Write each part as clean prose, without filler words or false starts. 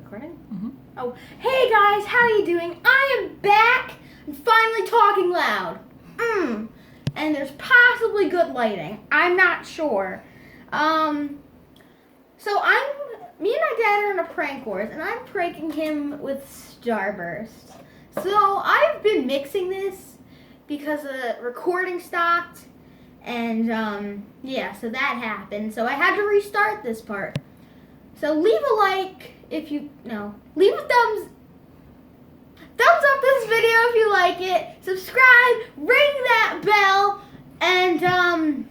recording? Mm-hmm. Oh, hey guys, how are you doing? I am back and finally talking loud. And there's possibly good lighting. I'm not sure. So me and my dad are in a prank course, and I'm pranking him with Starburst. So I've been mixing this because the recording stopped, and yeah, so that happened. So I had to restart this part. So leave a like if you leave a thumbs up this video if you like it. Subscribe, ring that bell, and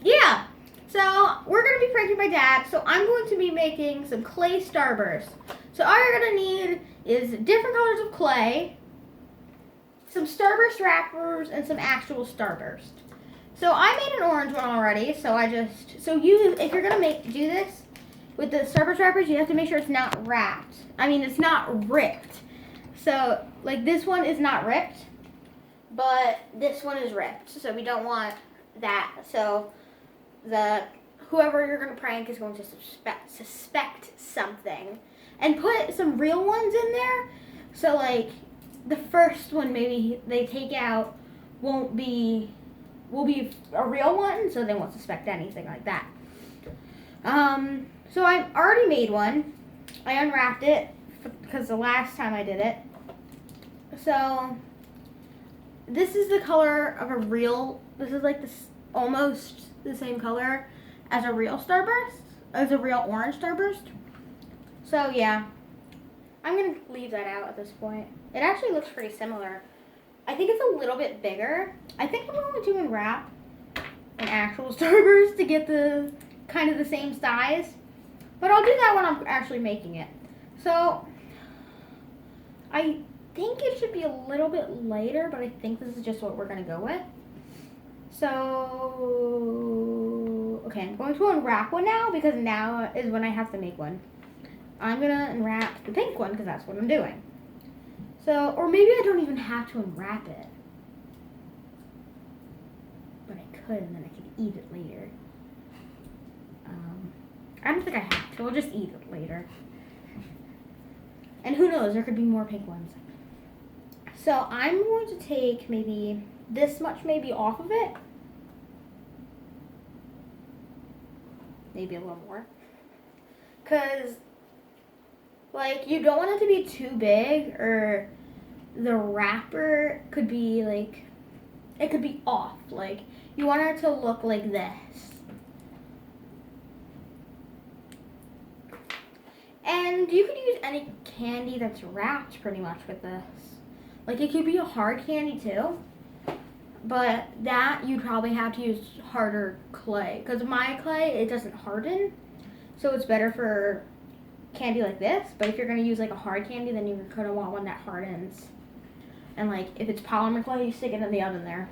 yeah. So we're gonna be pranking my dad. So I'm going to be making some clay Starburst. So all you're gonna need is different colors of clay, some Starburst wrappers, and some actual Starburst. So I made an orange one already. So if you're gonna do this with the Starburst wrappers, you have to make sure it's not wrapped. I mean, it's not ripped. So like this one is not ripped, but this one is ripped. So we don't want that. So whoever you're gonna prank is going to suspect something, and put some real ones in there. So like the first one maybe they take out will be a real one, so they won't suspect anything like that. So I've already made one. I unwrapped it because the last time I did it. So this is the color of a real. This is like this almost the same color as a real Starburst, as a real orange Starburst. So yeah, I'm gonna leave that out at this point. It actually looks pretty similar. I think it's a little bit bigger. I think I'm going to unwrap an actual Starburst to get the kind of the same size. But I'll do that when I'm actually making it. So I think it should be a little bit lighter, but I think this is just what we're gonna go with. So okay, I'm going to unwrap one now because now is when I have to make one. I'm gonna unwrap the pink one because that's what I'm doing. So, or maybe I don't even have to unwrap it. But I could, and then I could eat it later. I don't think I have to. I'll just eat it later. And who knows, there could be more pink ones. So I'm going to take maybe this much maybe off of it. Maybe a little more. Because, like, you don't want it to be too big, or the wrapper could be, like, it could be off. Like, you want it to look like this. And you could use any candy that's wrapped pretty much with this. Like, it could be a hard candy too. But that, you'd probably have to use harder clay. Because my clay, it doesn't harden. So it's better for candy like this. But if you're going to use like a hard candy, then you're going to want one that hardens. And like, if it's polymer clay, you stick it in the oven there.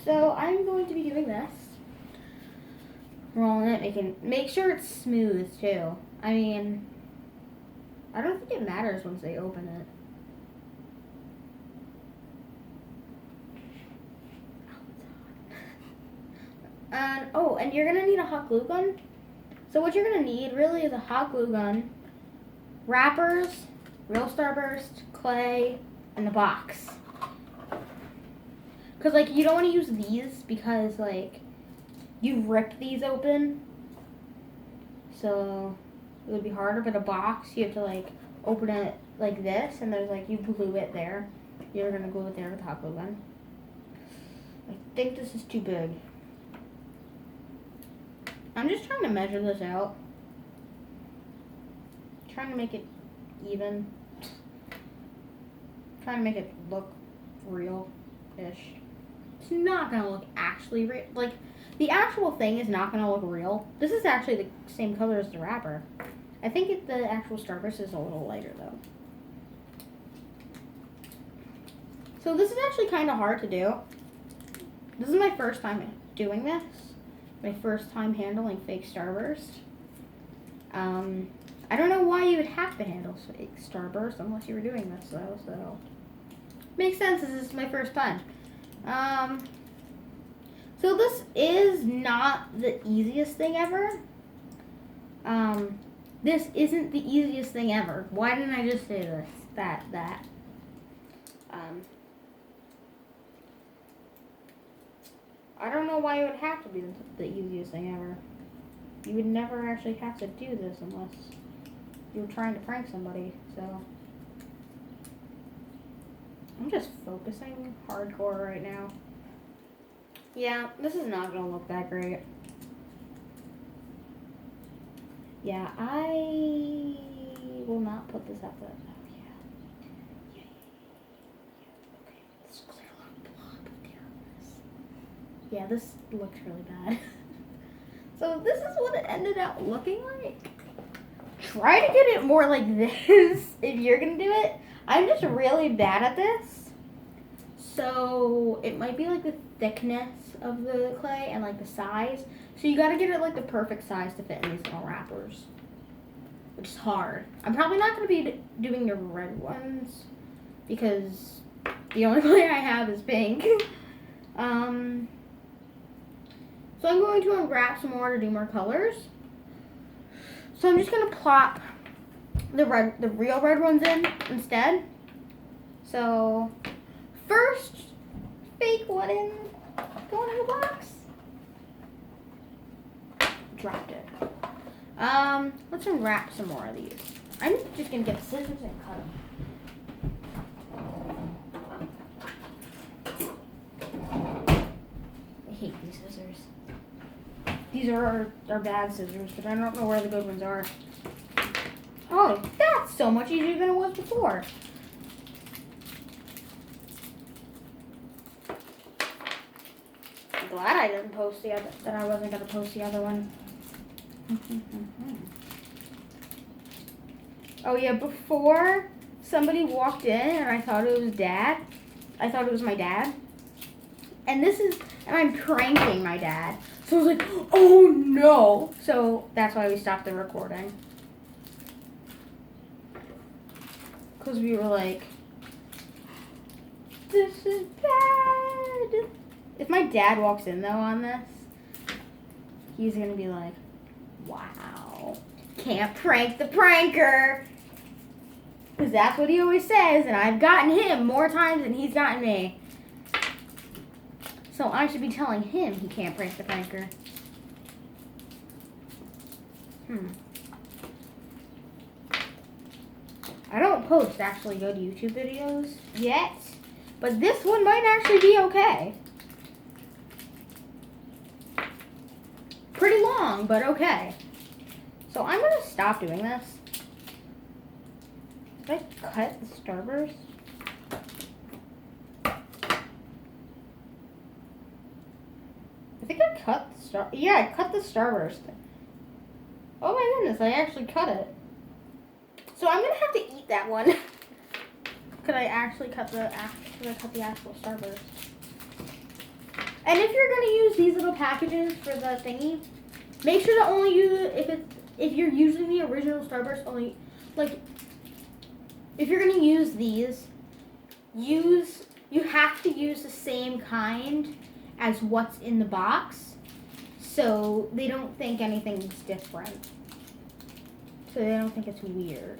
So I'm going to be doing this. Rolling it, make sure it's smooth too. I mean, I don't think it matters once they open it. And you're gonna need a hot glue gun. So what you're gonna need really is a hot glue gun, wrappers, real Starburst, clay, and the box. Cause like you don't want to use these because like you rip these open, so it would be harder. But a box, you have to like open it like this, and there's like you glue it there. You're gonna glue it there with a hot glue gun. I think this is too big. I'm just trying to measure this out. Trying to make it even. Trying to make it look real-ish. It's not gonna look actually real. Like, the actual thing is not gonna look real. This is actually the same color as the wrapper. I think the actual Starburst is a little lighter though. So this is actually kind of hard to do. This is my first time doing this. My first time handling fake Starburst. I don't know why you would have to handle fake Starburst unless you were doing this though, so. Makes sense, this is my first time. So this is not the easiest thing ever. This isn't the easiest thing ever. Why didn't I just say this? That. I don't know why it would have to be the easiest thing ever. You would never actually have to do this unless you were trying to prank somebody, so. I'm just focusing hardcore right now. Yeah, this is not gonna look that great. Yeah, I will not put this up there. Oh, yeah. Okay, let's clear a little blob here. Yeah, this looks really bad. So this is what it ended up looking like. Try to get it more like this if you're gonna do it. I'm just really bad at this. So it might be like the thickness of the clay and like the size. So you gotta get it like the perfect size to fit in these little wrappers, which is hard. I'm probably not gonna be doing the red ones because the only clay I have is pink. So I'm going to unwrap some more to do more colors. So I'm just gonna plop the real red ones in instead. So first, fake one in, going in the box. Dropped it. Let's unwrap some more of these. I'm just gonna get the scissors and cut them. I hate these scissors. These are our bad scissors, but I don't know where the good ones are. Oh, that's so much easier than it was before. I'm glad I didn't post the other, that I wasn't gonna post the other one. Oh yeah, before somebody walked in and I thought it was Dad. I thought it was my dad. And I'm pranking my dad. So I was like, oh no. So that's why we stopped the recording. Because we were like, this is bad. If my dad walks in though on this, he's gonna be like, wow, can't prank the pranker. Because that's what he always says, and I've gotten him more times than he's gotten me. So I should be telling him he can't prank the pranker. I don't post actually good YouTube videos yet, but this one might actually be okay. Pretty long, but okay. So I'm going to stop doing this. Did I cut the starburst? I think I cut the I cut the starburst. Oh my goodness, I actually cut it. So I'm gonna have to eat that one. Could I actually cut the actual starburst? And if you're gonna use these little packages for the thingy, make sure to only use it if you're using the original starburst. Only like if you're gonna use these, you have to use the same kind as what's in the box, so they don't think anything's different. So they don't think it's weird.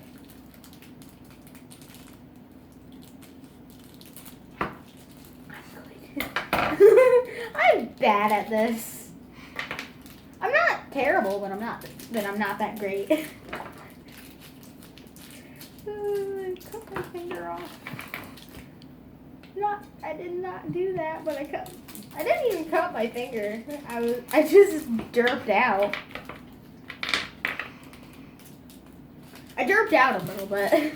I'm bad at this. I'm not terrible, but I'm not that great. I cut my finger off. I did not do that, but I didn't even cut my finger. I just derped out. I derped out a little bit.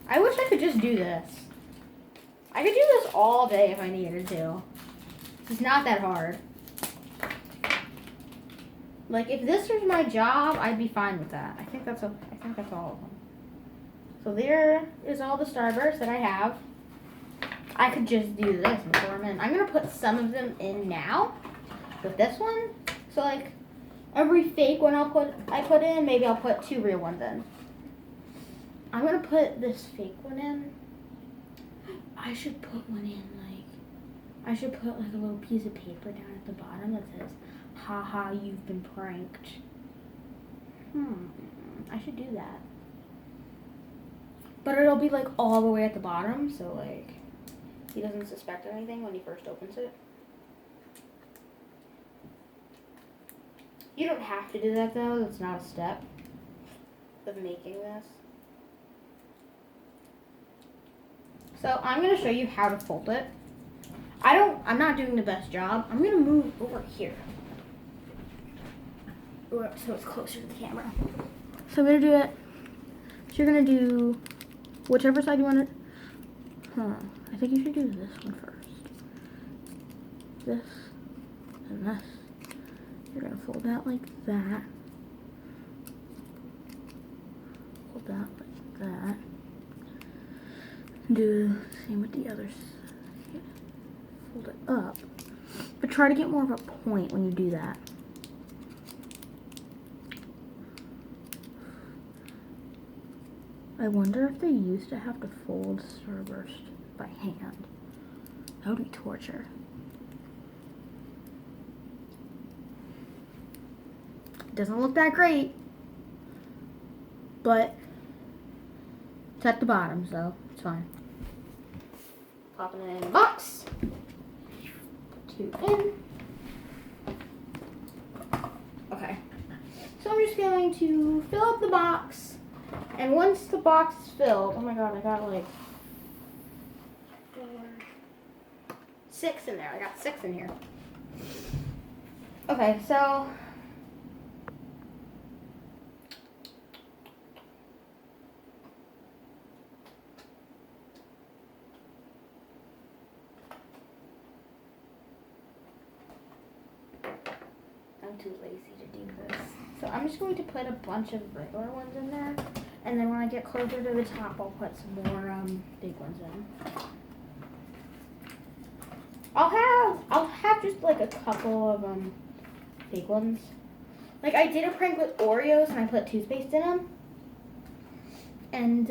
I wish I could just do this. I could do this all day if I needed to. It's not that hard. Like if this was my job, I'd be fine with that. I think that's all of them. So there is all the starbursts that I have. I could just do this and throw them in. I'm gonna put some of them in now with this one. So like every fake one I put in, maybe I'll put 2 real ones in. I'm gonna put this fake one in. I should put one in I should put like a little piece of paper down at the bottom that says, haha, you've been pranked. I should do that. But it'll be like all the way at the bottom, so like he doesn't suspect anything when he first opens it. You don't have to do that though, that's not a step of making this. So I'm gonna show you how to fold it. I'm not doing the best job. I'm gonna move over here. So it's closer to the camera. So I'm gonna do it. So you're gonna do whichever side you want it. I think you should do this one first. This and this. You're gonna fold that like that. Fold that like that. Do the same with the other side. Fold it up. But try to get more of a point when you do that. I wonder if they used to have to fold starburst by hand. That would be torture. It doesn't look that great, but it's at the bottom, so it's fine. Popping it in the box. Put 2 in. Okay. So I'm just going to fill up the box. And once the box is filled, oh my god, I got like 4, 6 in there. I got 6 in here. Okay, so I'm too lazy to do this. So I'm just going to put a bunch of regular ones in there. And then when I get closer to the top, I'll put some more big ones in. I'll have just like a couple of big ones. Like I did a prank with Oreos and I put toothpaste in them. And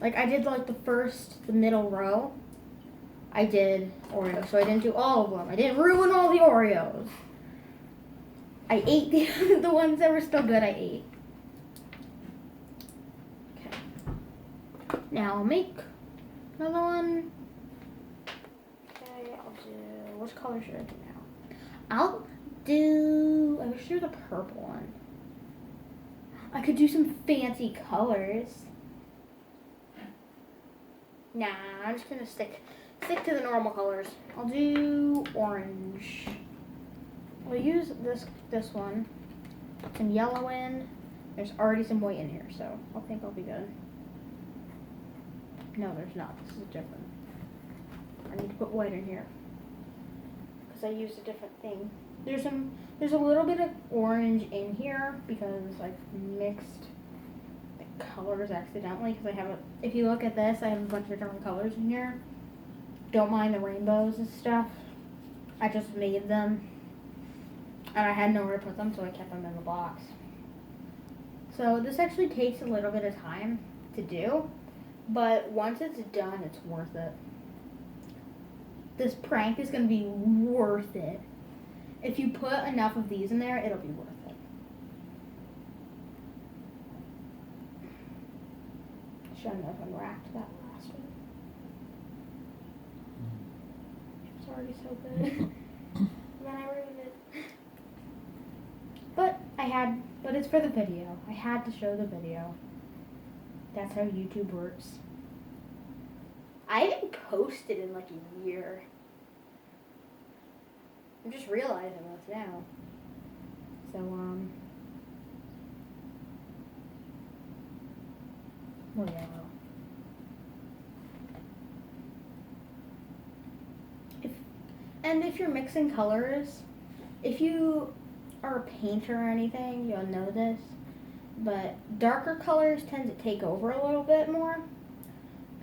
like I did like the middle row. I did Oreos, so I didn't do all of them. I didn't ruin all the Oreos. I ate the ones that were still good. I ate. Now I'll make another one. Okay, I'll do, which color should I do now? I wish there was a purple one. I could do some fancy colors. Nah, I'm just gonna stick to the normal colors. I'll do orange. We'll use this one. Put some yellow in. There's already some white in here, so I think I'll be good. No, there's not. This is different. I need to put white in here because I used a different thing. There's a little bit of orange in here because I've mixed the colors accidentally. Because if you look at this, I have a bunch of different colors in here. Don't mind the rainbows and stuff. I just made them, and I had nowhere to put them, so I kept them in the box. So this actually takes a little bit of time to do. But once it's done, it's worth it. This prank is going to be worth it. If you put enough of these in there, it'll be worth it. Shouldn't have unwrapped that last one. It's already so good. And then I ruined it. But it's for the video. I had to show the video. That's how YouTube works. I haven't posted in like a year. I'm just realizing this now. So, more yellow. If you're mixing colors, if you are a painter or anything, you'll know this. But darker colors tend to take over a little bit more.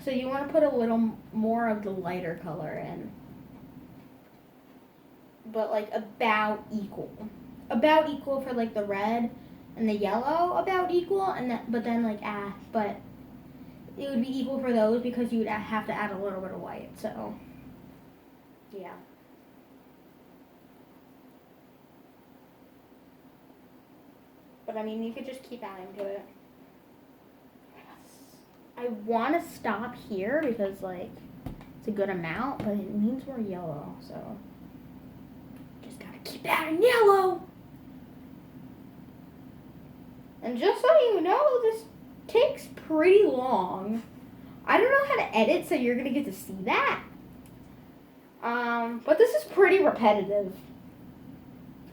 So you want to put a little more of the lighter color in. But like about equal. About equal for like the red and the yellow, about equal, but it would be equal for those because you would have to add a little bit of white. So yeah. But But I mean, you could just keep adding to it. I want to stop here because, like, it's a good amount, but it needs more yellow, so just gotta keep adding yellow. And just so you know, this takes pretty long. I don't know how to edit, so you're gonna get to see that. But this is pretty repetitive.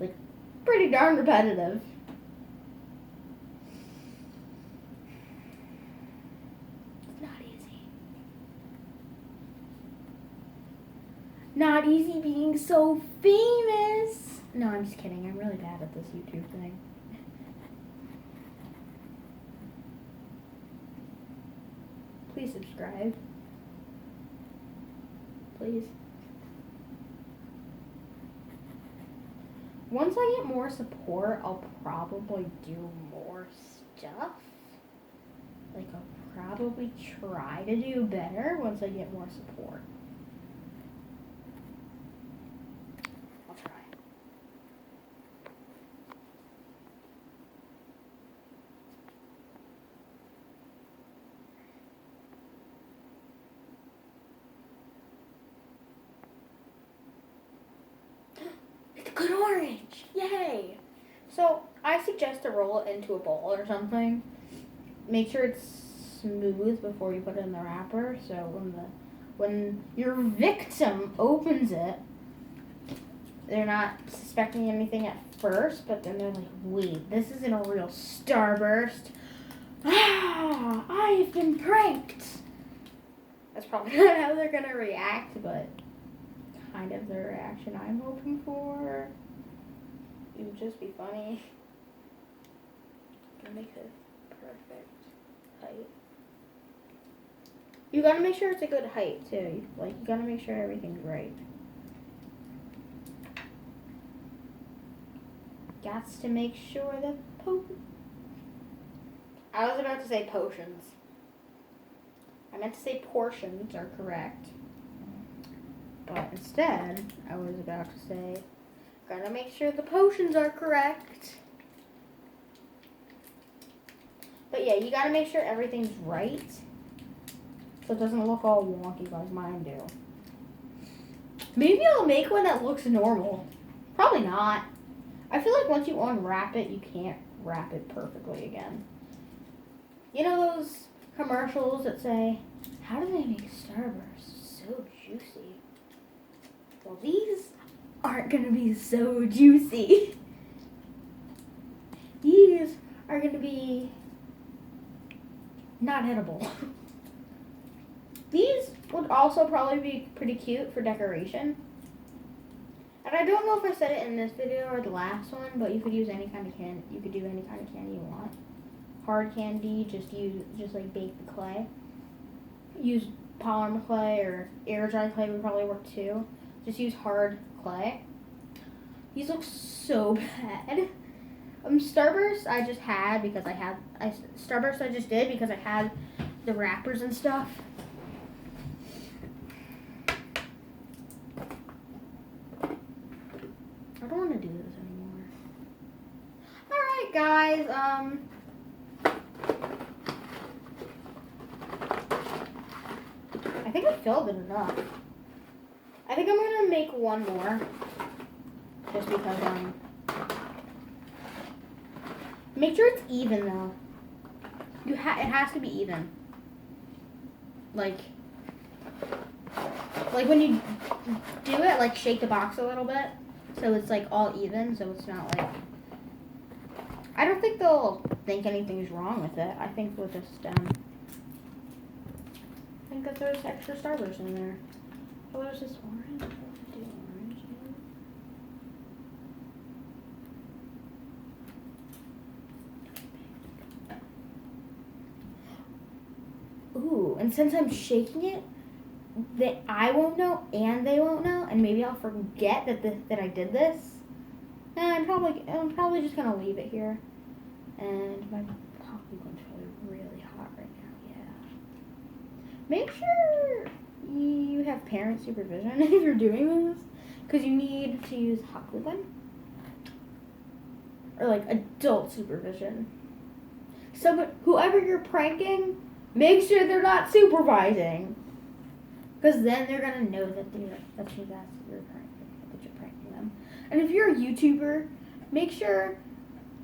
Like, pretty darn repetitive. It's not easy. Not easy being so famous. No, I'm just kidding. I'm really bad at this YouTube thing. Please subscribe. Please. Once I get more support, I'll probably do more stuff. Like, I'll probably try to do better once I get more support. I'll try. It's a good orange! Yay! So, I suggest to roll it into a bowl or something. Make sure it's smooth before you put it in the wrapper, so when your victim opens it, they're not suspecting anything at first, but then they're like, wait, this isn't a real Starburst. Ah, I've been pranked. That's probably not how they're gonna react, but kind of the reaction I'm hoping for. It would just be funny. Gonna make it perfect height. You gotta make sure it's a good height too. Like, you gotta make sure everything's right. Gots to make sure the I was about to say potions. I meant to say portions are correct. But instead, I was about to say, gotta make sure the potions are correct. But yeah, you gotta make sure everything's right, so it doesn't look all wonky like mine do. Maybe I'll make one that looks normal. Probably not. I feel like once you unwrap it, you can't wrap it perfectly again. You know those commercials that say, how do they make Starburst so juicy? Well, these aren't gonna be so juicy. These are gonna be not edible. These would also probably be pretty cute for decoration. And I don't know if I said it in this video or the last one, but you could use any kind of candy. You could do any kind of candy you want. Hard candy, just like bake the clay. Use polymer clay or air dry clay would probably work too. Just use hard clay. These look so bad. Starburst I just had because Starburst I just did because I had the wrappers and stuff. I don't want to do this anymore. Alright guys, I think I filled it enough. I think I'm gonna make one more. Just because, make sure it's even though. It has to be even. Like when you do it, like shake the box a little bit. So it's like all even, so it's not like, I don't think they'll think anything's wrong with it. I think we'll just, I think that there's extra Starburst in there. Oh, there's this orange. What do orange in? Ooh, and since I'm shaking it, that I won't know and they won't know, and maybe I'll forget that I did this. And I'm probably just gonna leave it here. And my popcorn's probably really hot right now. Yeah. Make sure you have parent supervision if you're doing this, because you need to use hot glue gun. or like adult supervision. Whoever you're pranking, make sure they're not supervising, because then they're gonna know that you're pranking them. And if you're a YouTuber, make sure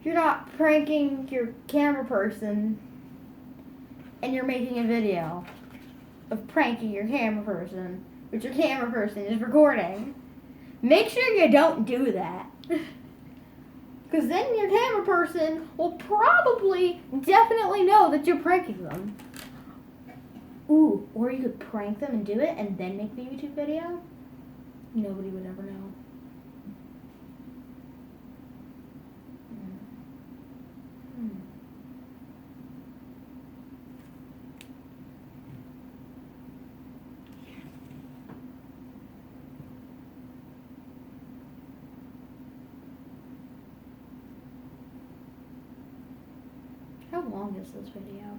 you're not pranking your camera person and you're making a video of pranking your camera person, which your camera person is recording. Make sure you don't do that. Because then your camera person will probably definitely know that you're pranking them. Ooh, or you could prank them and do it and then make the YouTube video. Nobody would ever know. How long is this video?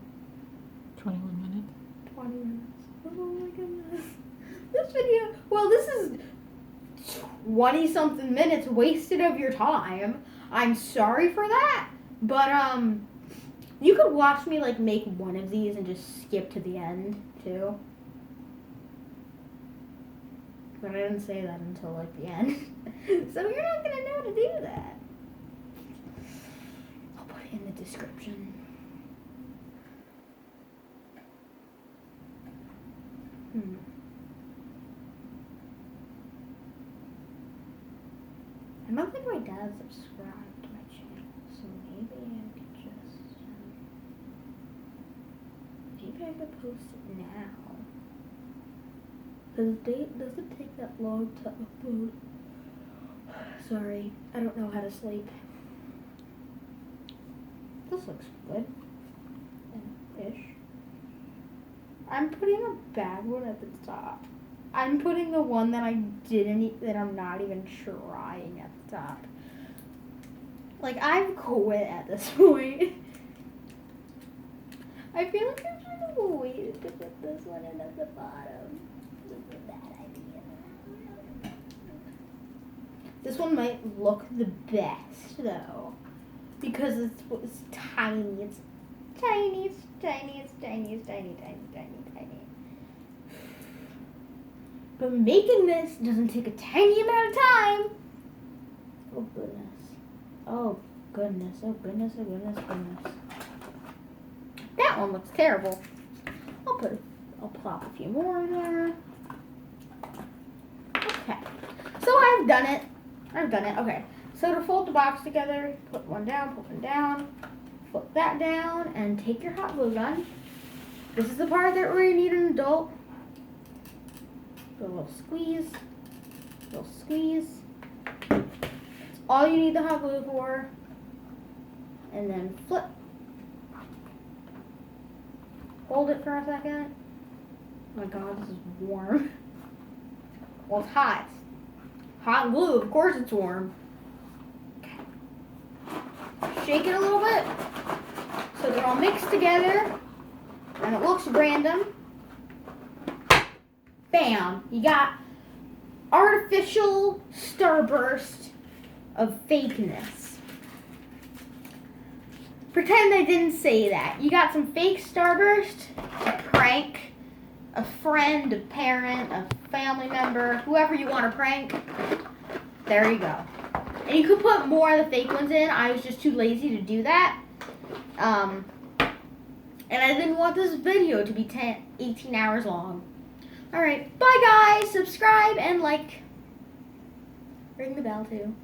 21 minutes. 20 minutes. Oh my goodness. This video, well, this is 20-something minutes wasted of your time. I'm sorry for that. But, you could watch me, like, make one of these and just skip to the end, too. But I didn't say that until, like, the end. So you're not gonna know to do that. I'll put it in the description. I don't think my dad subscribed to my channel, so maybe I could post it now. Because it doesn't take that long to upload. Sorry, I don't know how to sleep. This looks good. Ish. I'm putting a bad one at the top. I'm putting the one that that I'm not even trying at the top. Like, I've quit at this point. I feel like I should have waited to put this one in at the bottom. This is a bad idea. This one might look the best, though. Because it's tiny. It's tiny, it's tiny, it's tiny, it's tiny, tiny, tiny, tiny. But making this doesn't take a tiny amount of time. Oh goodness. Oh goodness. Oh goodness. Oh goodness. Goodness. That one looks terrible. I'll plop a few more in there. Okay. So I've done it. Okay. So to fold the box together, put one down, flip that down, and take your hot glue gun. This is the part that where you need an adult. Do a little squeeze. That's all you need the hot glue for. And then flip. Hold it for a second. Oh my god, this is warm. Well, it's hot. Hot glue, of course it's warm. Shake it a little bit so they're all mixed together and it looks random. Bam! You got artificial starburst of fakeness. Pretend I didn't say that. You got some fake starburst to prank a friend, a parent, a family member, whoever you want to prank. There you go. And you could put more of the fake ones in. I was just too lazy to do that. And I didn't want this video to be 18 hours long. Alright, bye guys. Subscribe and like. Ring the bell too.